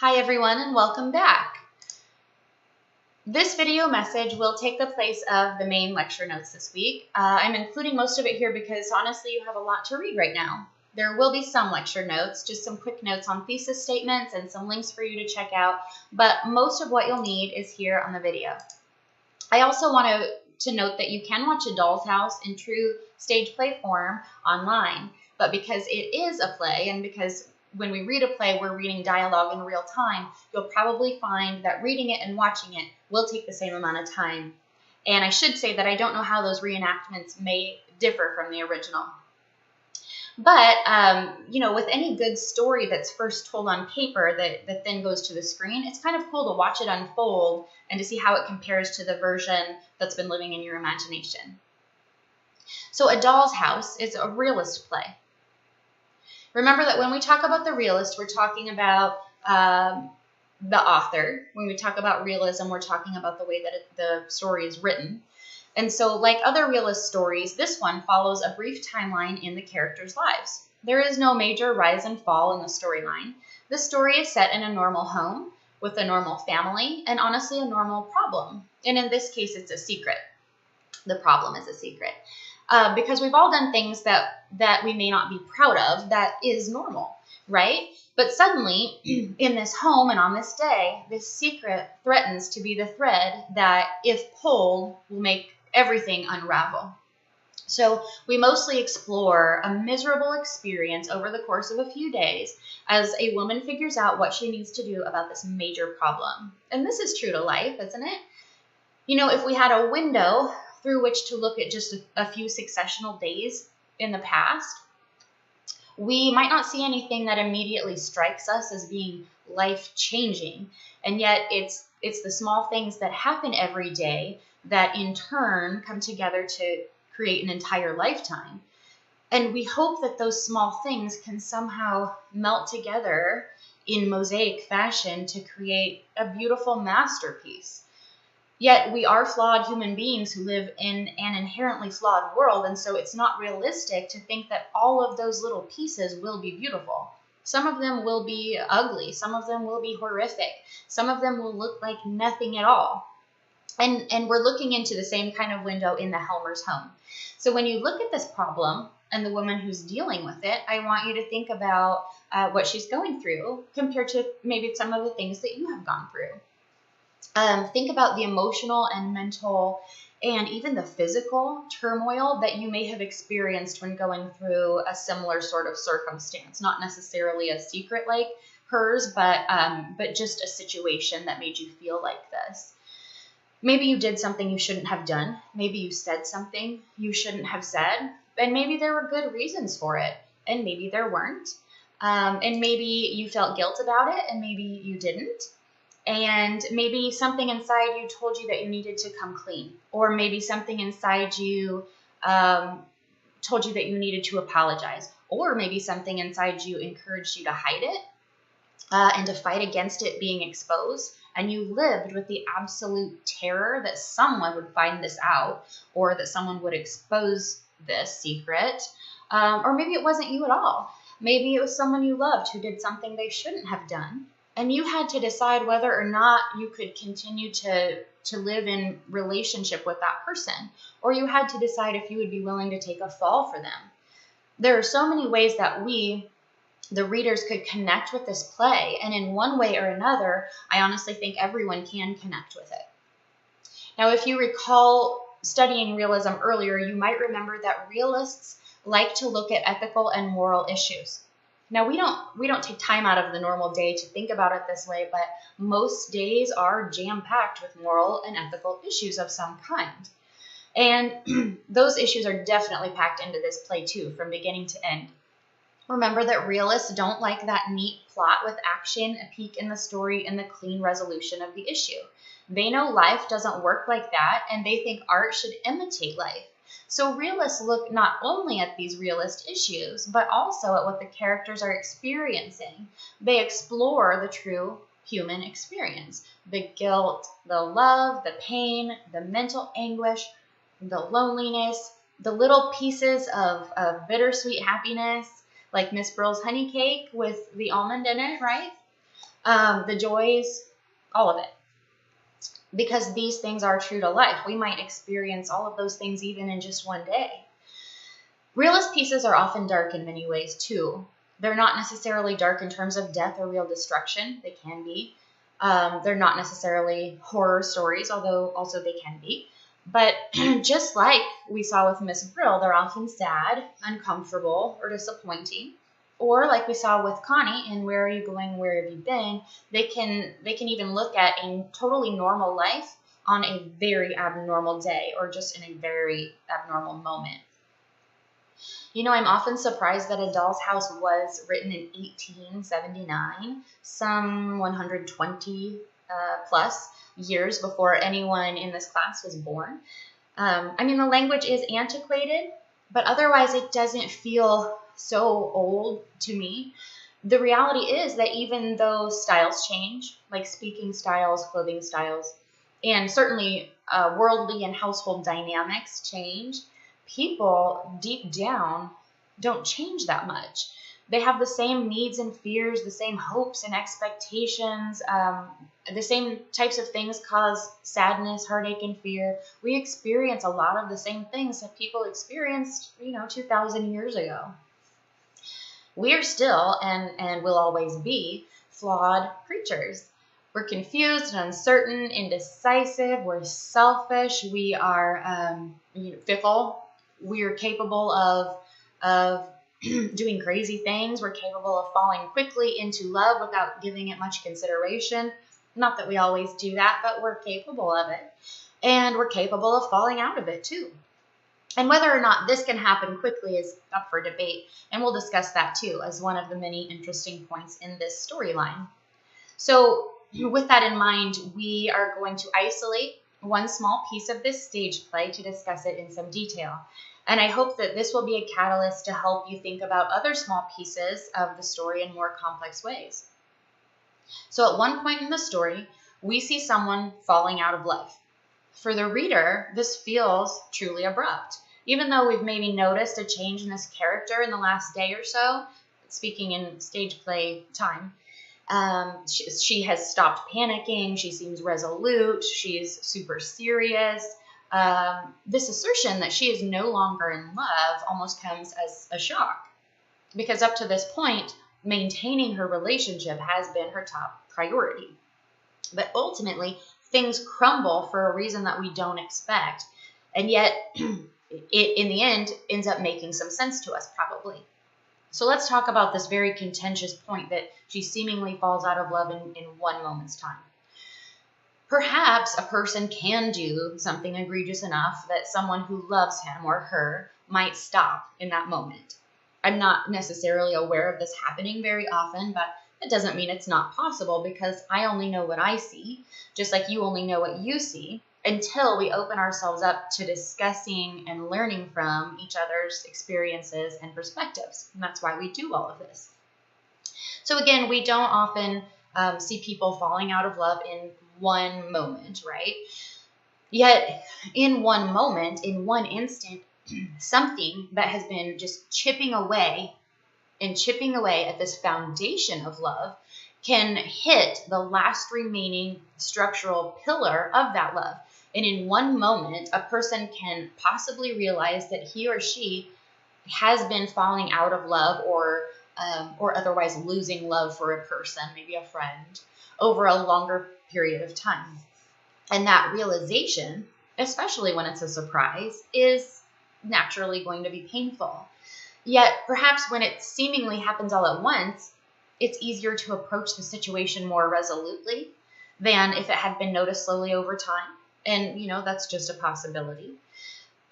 Hi everyone and welcome back. This video message will take the place of the main lecture notes this week. I'm including most of it here because honestly you have a lot to read right now. There will be some lecture notes, just some quick notes on thesis statements and some links for you to check out, but most of what you'll need is here on the video. I also want to note that you can watch A Doll's House in true stage play form online, but because it is a play and because when we read a play, we're reading dialogue in real time, you'll probably find that reading it and watching it will take the same amount of time. And I should say that I don't know how those reenactments may differ from the original. But, with any good story that's first told on paper that then goes to the screen, it's kind of cool to watch it unfold and to see how it compares to the version that's been living in your imagination. So A Doll's House is a realist play. Remember that when we talk about the realist, we're talking about the author. When we talk about realism, we're talking about the way that the story is written. And so, like other realist stories, this one follows a brief timeline in the characters' lives. There is no major rise and fall in the storyline. The story is set in a normal home with a normal family and honestly a normal problem. And in this case, it's a secret. The problem is a secret. Because we've all done things that we may not be proud of, that is normal, right? But suddenly, in this home and on this day, this secret threatens to be the thread that, if pulled, will make everything unravel. So we mostly explore a miserable experience over the course of a few days as a woman figures out what she needs to do about this major problem. And this is true to life, isn't it? If we had a window through which to look at just a few successional days in the past, we might not see anything that immediately strikes us as being life-changing. And yet it's the small things that happen every day that in turn come together to create an entire lifetime. And we hope that those small things can somehow melt together in mosaic fashion to create a beautiful masterpiece. Yet we are flawed human beings who live in an inherently flawed world, and so it's not realistic to think that all of those little pieces will be beautiful. Some of them will be ugly. Some of them will be horrific. Some of them will look like nothing at all. And we're looking into the same kind of window in the Helmer's home. So when you look at this problem and the woman who's dealing with it, I want you to think about what she's going through compared to maybe some of the things that you have gone through. Think about the emotional and mental and even the physical turmoil that you may have experienced when going through a similar sort of circumstance. Not necessarily a secret like hers, but just a situation that made you feel like this. Maybe you did something you shouldn't have done. Maybe you said something you shouldn't have said. And maybe there were good reasons for it. And maybe there weren't. And maybe you felt guilt about it and maybe you didn't. And maybe something inside you told you that you needed to come clean. Or maybe something inside you told you that you needed to apologize. Or maybe something inside you encouraged you to hide it and to fight against it being exposed. And you lived with the absolute terror that someone would find this out or that someone would expose this secret. Or maybe it wasn't you at all. Maybe it was someone you loved who did something they shouldn't have done. And you had to decide whether or not you could continue to live in relationship with that person, or you had to decide if you would be willing to take a fall for them. There are so many ways that we, the readers, could connect with this play, and in one way or another, I honestly think everyone can connect with it. Now, if you recall studying realism earlier, you might remember that realists like to look at ethical and moral issues. Now, we don't take time out of the normal day to think about it this way, but most days are jam-packed with moral and ethical issues of some kind. And those issues are definitely packed into this play too, from beginning to end. Remember that realists don't like that neat plot with action, a peak in the story, and the clean resolution of the issue. They know life doesn't work like that, and they think art should imitate life. So realists look not only at these realist issues, but also at what the characters are experiencing. They explore the true human experience, the guilt, the love, the pain, the mental anguish, the loneliness, the little pieces of bittersweet happiness, like Miss Brill's honey cake with the almond in it, right? the joys, all of it. Because these things are true to life. We might experience all of those things even in just one day. Realist pieces are often dark in many ways too. They're not necessarily dark in terms of death or real destruction. They can be. They're not necessarily horror stories, although also they can be. But just like we saw with Miss Brill, they're often sad, uncomfortable, or disappointing. Or like we saw with Connie in Where Are You Going, Where Have You Been, they can even look at a totally normal life on a very abnormal day or just in a very abnormal moment. You know, I'm often surprised that A Doll's House was written in 1879, some 120 plus years before anyone in this class was born. I mean, the language is antiquated, but otherwise it doesn't feel so old to me. The reality is that even though styles change, like speaking styles, clothing styles, and certainly worldly and household dynamics change, people deep down don't change that much. They have the same needs and fears, the same hopes and expectations, the same types of things cause sadness, heartache, and fear. We experience a lot of the same things that people experienced, 2,000 years ago. We're still, and will always be, flawed creatures. We're confused and uncertain, indecisive, we're selfish, we are fickle. We're capable of doing crazy things. We're capable of falling quickly into love without giving it much consideration. Not that we always do that, but we're capable of it. And we're capable of falling out of it too. And whether or not this can happen quickly is up for debate. And we'll discuss that too as one of the many interesting points in this storyline. So with that in mind, we are going to isolate one small piece of this stage play to discuss it in some detail. And I hope that this will be a catalyst to help you think about other small pieces of the story in more complex ways. So at one point in the story, we see someone falling out of love. For the reader, this feels truly abrupt. Even though we've maybe noticed a change in this character in the last day or so, speaking in stage play time, she has stopped panicking, she seems resolute, she's super serious. This assertion that she is no longer in love almost comes as a shock, because up to this point, maintaining her relationship has been her top priority. But ultimately, things crumble for a reason that we don't expect, and yet it, in the end, ends up making some sense to us, probably. So let's talk about this very contentious point that she seemingly falls out of love in one moment's time. Perhaps a person can do something egregious enough that someone who loves him or her might stop in that moment. I'm not necessarily aware of this happening very often, but it doesn't mean it's not possible, because I only know what I see, just like you only know what you see, until we open ourselves up to discussing and learning from each other's experiences and perspectives. And that's why we do all of this. So again, we don't often see people falling out of love in one moment, right? Yet in one moment, in one instant, something that has been just chipping away at this foundation of love can hit the last remaining structural pillar of that love. And in one moment, a person can possibly realize that he or she has been falling out of love or otherwise losing love for a person, maybe a friend, over a longer period of time. And that realization, especially when it's a surprise, is naturally going to be painful. Yet perhaps when it seemingly happens all at once, it's easier to approach the situation more resolutely than if it had been noticed slowly over time. And, that's just a possibility.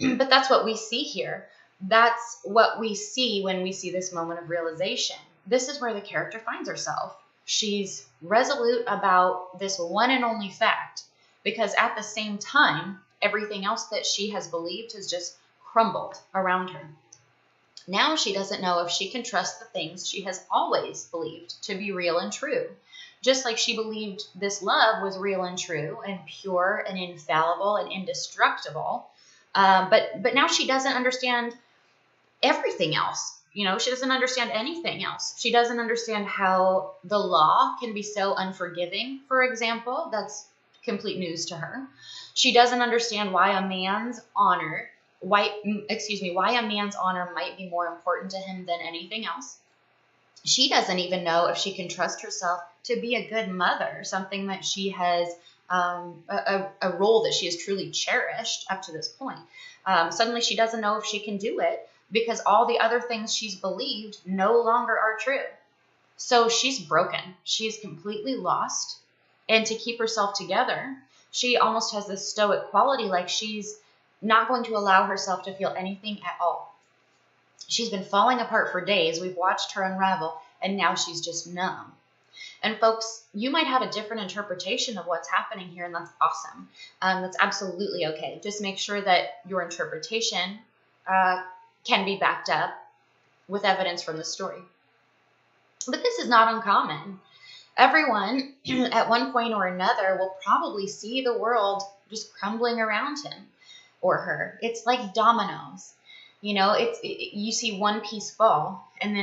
But that's what we see here. That's what we see when we see this moment of realization. This is where the character finds herself. She's resolute about this one and only fact, because at the same time, everything else that she has believed has just crumbled around her. Now she doesn't know if she can trust the things she has always believed to be real and true. Just like she believed this love was real and true and pure and infallible and indestructible. But now she doesn't understand everything else. She doesn't understand anything else. She doesn't understand how the law can be so unforgiving, for example. That's complete news to her. She doesn't understand why a man's honor, why a man's honor might be more important to him than anything else. She doesn't even know if she can trust herself to be a good mother, something that she has, a role that she has truly cherished up to this point. Suddenly she doesn't know if she can do it because all the other things she's believed no longer are true. So she's broken. She's completely lost. And to keep herself together, she almost has this stoic quality, like she's not going to allow herself to feel anything at all. She's been falling apart for days. We've watched her unravel, and now she's just numb. And folks, you might have a different interpretation of what's happening here, and that's awesome. That's absolutely okay. Just make sure that your interpretation can be backed up with evidence from the story. But this is not uncommon. Everyone, at one point or another, will probably see the world just crumbling around him or her. It's like dominoes. You see one piece fall, and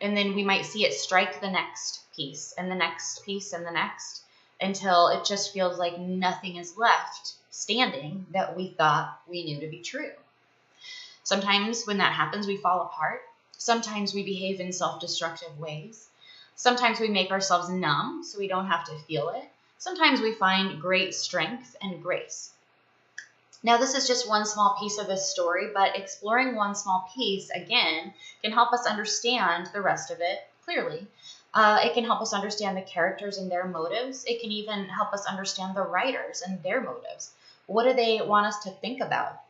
then we might see it strike the next piece and the next piece and the next, until it just feels like nothing is left standing that we thought we knew to be true. Sometimes when that happens, we fall apart. Sometimes we behave in self-destructive ways. Sometimes we make ourselves numb so we don't have to feel it. Sometimes we find great strength and grace. Now, this is just one small piece of this story, but exploring one small piece, again, can help us understand the rest of it clearly. It can help us understand the characters and their motives. It can even help us understand the writers and their motives. What do they want us to think about?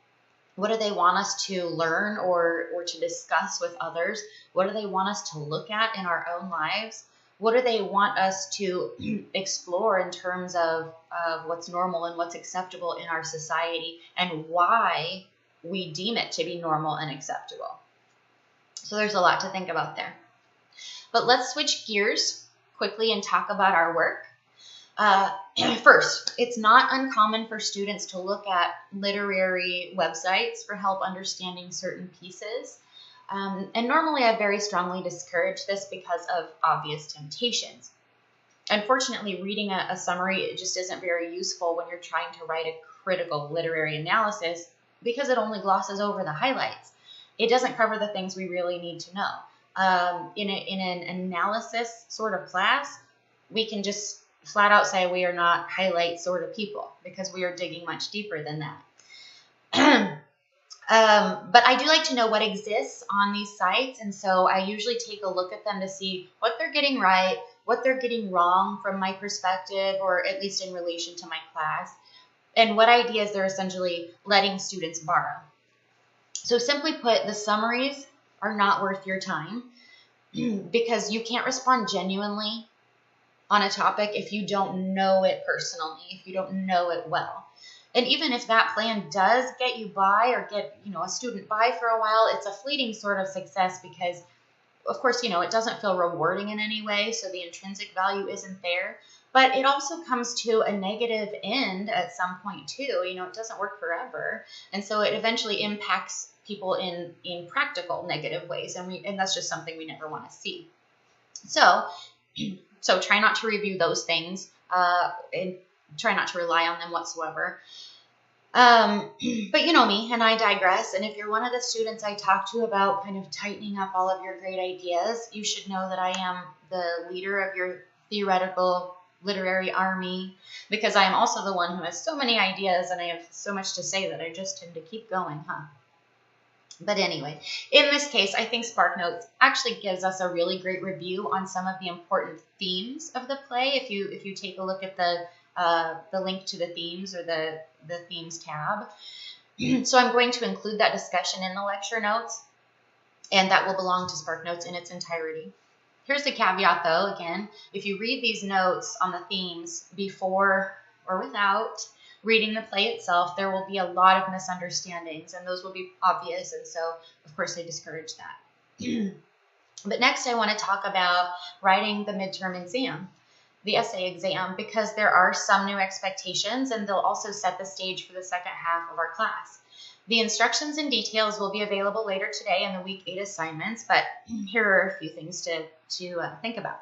What do they want us to learn or to discuss with others? What do they want us to look at in our own lives? What do they want us to explore in terms of what's normal and what's acceptable in our society, and why we deem it to be normal and acceptable? So there's a lot to think about there. But let's switch gears quickly and talk about our work. First, it's not uncommon for students to look at literary websites for help understanding certain pieces. And normally I very strongly discourage this because of obvious temptations. Unfortunately, reading a summary, it just isn't very useful when you're trying to write a critical literary analysis, because it only glosses over the highlights. It doesn't cover the things we really need to know. In an analysis sort of class, we can just flat out say we are not highlight sort of people, because we are digging much deeper than that. But I do like to know what exists on these sites, and so I usually take a look at them to see what they're getting right, what they're getting wrong from my perspective, or at least in relation to my class, and what ideas they're essentially letting students borrow. So simply put, the summaries are not worth your time because you can't respond genuinely on a topic if you don't know it personally, if you don't know it well. And even if that plan does get you by or get, a student by for a while, it's a fleeting sort of success because, of course, it doesn't feel rewarding in any way, so the intrinsic value isn't there. But it also comes to a negative end at some point too. It doesn't work forever. And so it eventually impacts people in practical negative ways, and that's just something we never want to see. So try not to review those things, and try not to rely on them whatsoever. But you know me, and I digress. And if you're one of the students I talk to about kind of tightening up all of your great ideas, you should know that I am the leader of your theoretical literary army, because I am also the one who has so many ideas and I have so much to say that I just tend to keep going, But anyway, in this case, I think SparkNotes actually gives us a really great review on some of the important themes of the play. If you take a look at the link to the themes, or the themes tab. So I'm going to include that discussion in the lecture notes, and that will belong to SparkNotes in its entirety. Here's the caveat though, again, if you read these notes on the themes before or without reading the play itself, there will be a lot of misunderstandings, and those will be obvious, and so of course I discourage that. But next I want to talk about writing the midterm exam, the essay exam, because there are some new expectations, and they'll also set the stage for the second half of our class. The instructions and details will be available later today in the week 8 assignments, but here are a few things to think about.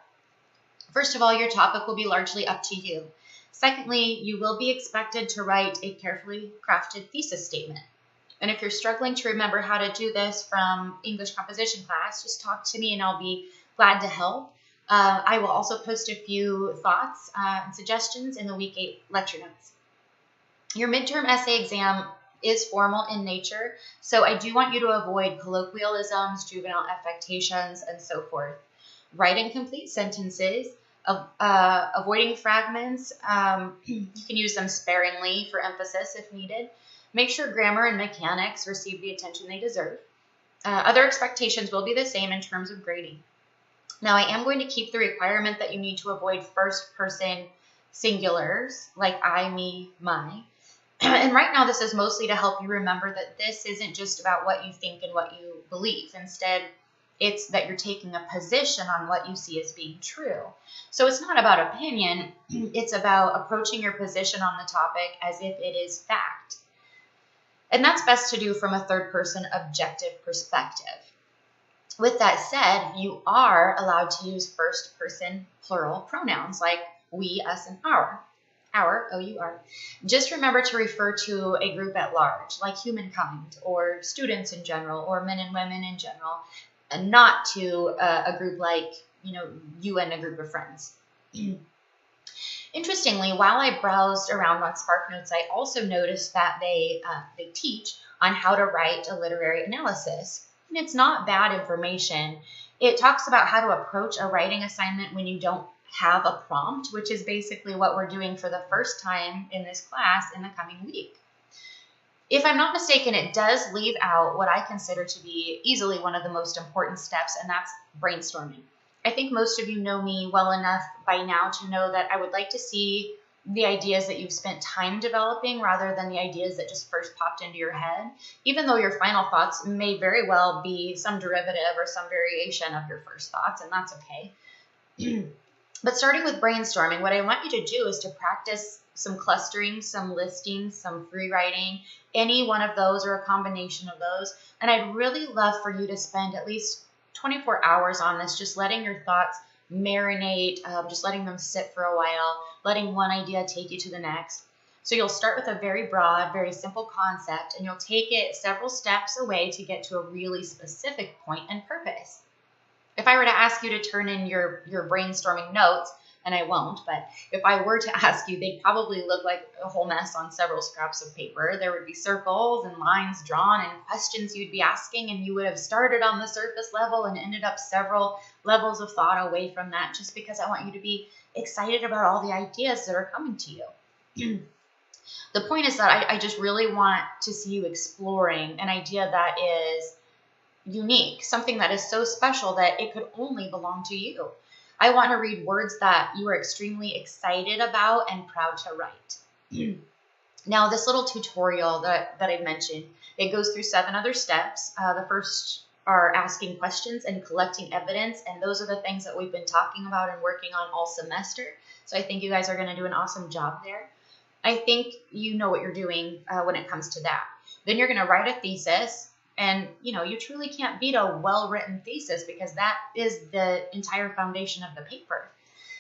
First of all, your topic will be largely up to you. Secondly, you will be expected to write a carefully crafted thesis statement. And if you're struggling to remember how to do this from English composition class, just talk to me and I'll be glad to help. I will also post a few thoughts and suggestions in the week 8 lecture notes. Your midterm essay exam is formal in nature, so I do want you to avoid colloquialisms, juvenile affectations, and so forth. Write incomplete sentences, avoiding fragments. You can use them sparingly for emphasis if needed. Make sure grammar and mechanics receive the attention they deserve. Other expectations will be the same in terms of grading. Now, I am going to keep the requirement that you need to avoid first-person singulars, like I, me, my. And right now, this is mostly to help you remember that this isn't just about what you think and what you believe. Instead, it's that you're taking a position on what you see as being true. So it's not about opinion. It's about approaching your position on the topic as if it is fact. And that's best to do from a third-person objective perspective. With that said, you are allowed to use first-person plural pronouns like we, us, and our. Our, O-U-R. Just remember to refer to a group at large, like humankind, or students in general, or men and women in general, and not to a group like, you and a group of friends. Interestingly, while I browsed around on SparkNotes, I also noticed that they teach on how to write a literary analysis. And it's not bad information. It talks about how to approach a writing assignment when you don't have a prompt, which is basically what we're doing for the first time in this class in the coming week. If I'm not mistaken, it does leave out what I consider to be easily one of the most important steps, and that's brainstorming. I think most of you know me well enough by now to know that I would like to see the ideas that you've spent time developing rather than the ideas that just first popped into your head, even though your final thoughts may very well be some derivative or some variation of your first thoughts, and that's okay. But starting with brainstorming, what I want you to do is to practice some clustering, some listing, some free writing, any one of those or a combination of those. And I'd really love for you to spend at least 24 hours on this, just letting your thoughts marinate, just letting them sit for a while, letting one idea take you to the next. So you'll start with a very broad, very simple concept, and you'll take it several steps away to get to a really specific point and purpose. If I were to ask you to turn in your brainstorming notes, and I won't, but if I were to ask you, they'd probably look like a whole mess on several scraps of paper. There would be circles and lines drawn and questions you'd be asking, and you would have started on the surface level and ended up several levels of thought away from that, just because I want you to be excited about all the ideas that are coming to you. The point is that I just really want to see you exploring an idea that is unique, something that is so special that it could only belong to you. I want to read words that you are extremely excited about and proud to write. Now, this little tutorial that I mentioned, it goes through 7 other steps. The first are asking questions and collecting evidence, and those are the things that we've been talking about and working on all semester. So I think you guys are going to do an awesome job there. I think you know what you're doing when it comes to that. Then you're going to write a thesis. And, you truly can't beat a well-written thesis because that is the entire foundation of the paper.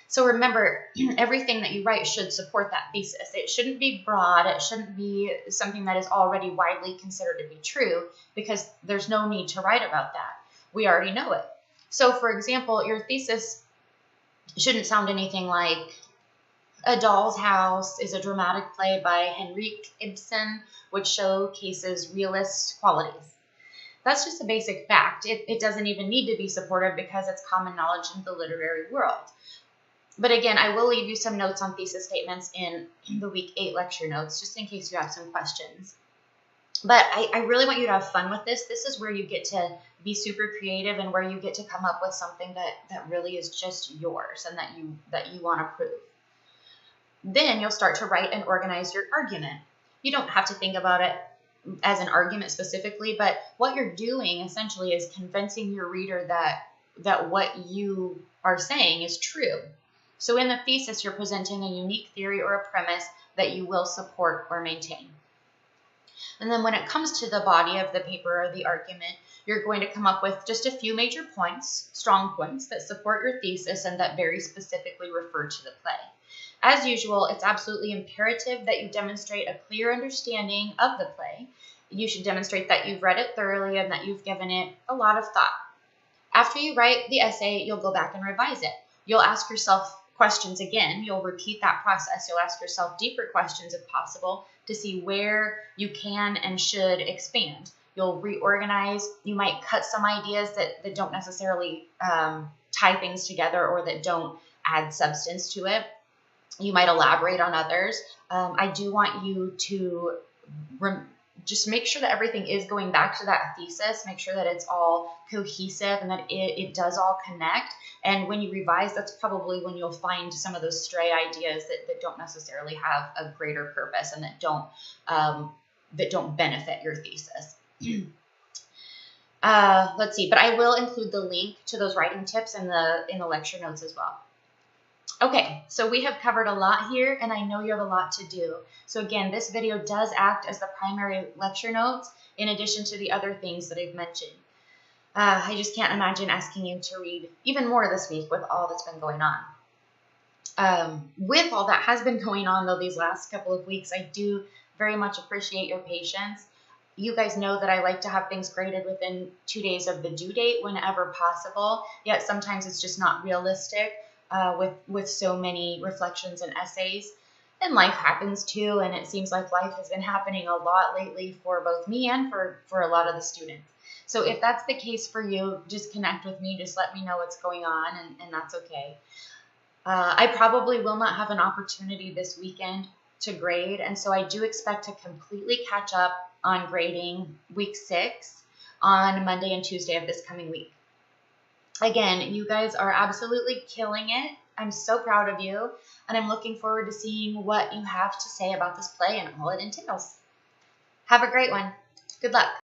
So remember, everything that you write should support that thesis. It shouldn't be broad. It shouldn't be something that is already widely considered to be true because there's no need to write about that. We already know it. So, for example, your thesis shouldn't sound anything like A Doll's House is a dramatic play by Henrik Ibsen, which showcases realist qualities. That's just a basic fact. It doesn't even need to be supported because it's common knowledge in the literary world. But again, I will leave you some notes on thesis statements in the week 8 lecture notes, just in case you have some questions. But I really want you to have fun with this. This is where you get to be super creative and where you get to come up with something that really is just yours and that you want to prove. Then you'll start to write and organize your argument. You don't have to think about it as an argument specifically, but what you're doing essentially is convincing your reader that what you are saying is true. So in the thesis, you're presenting a unique theory or a premise that you will support or maintain. And then when it comes to the body of the paper or the argument, you're going to come up with just a few major points, strong points that support your thesis and that very specifically refer to the play. As usual, it's absolutely imperative that you demonstrate a clear understanding of the play. You should demonstrate that you've read it thoroughly and that you've given it a lot of thought. After you write the essay, you'll go back and revise it. You'll ask yourself questions again. You'll repeat that process. You'll ask yourself deeper questions if possible to see where you can and should expand. You'll reorganize. You might cut some ideas that don't necessarily tie things together or that don't add substance to it. You might elaborate on others. I do want you to just make sure that everything is going back to that thesis. Make sure that it's all cohesive and that it does all connect. And when you revise, that's probably when you'll find some of those stray ideas that don't necessarily have a greater purpose and that don't benefit your thesis. Let's see, but I will include the link to those writing tips in the lecture notes as well. Okay, so we have covered a lot here, and I know you have a lot to do. So again, this video does act as the primary lecture notes in addition to the other things that I've mentioned. I just can't imagine asking you to read even more this week with all that's been going on. With all that has been going on, though, these last couple of weeks, I do very much appreciate your patience. You guys know that I like to have things graded within 2 days of the due date whenever possible, yet sometimes it's just not realistic. With so many reflections and essays, and life happens too, and it seems like life has been happening a lot lately for both me and for a lot of the students. So if that's the case for you, just connect with me, just let me know what's going on, and that's okay. I probably will not have an opportunity this weekend to grade, and so I do expect to completely catch up on grading week 6 on Monday and Tuesday of this coming week. Again, you guys are absolutely killing it. I'm so proud of you, and I'm looking forward to seeing what you have to say about this play and all it entails. Have a great one. Good luck.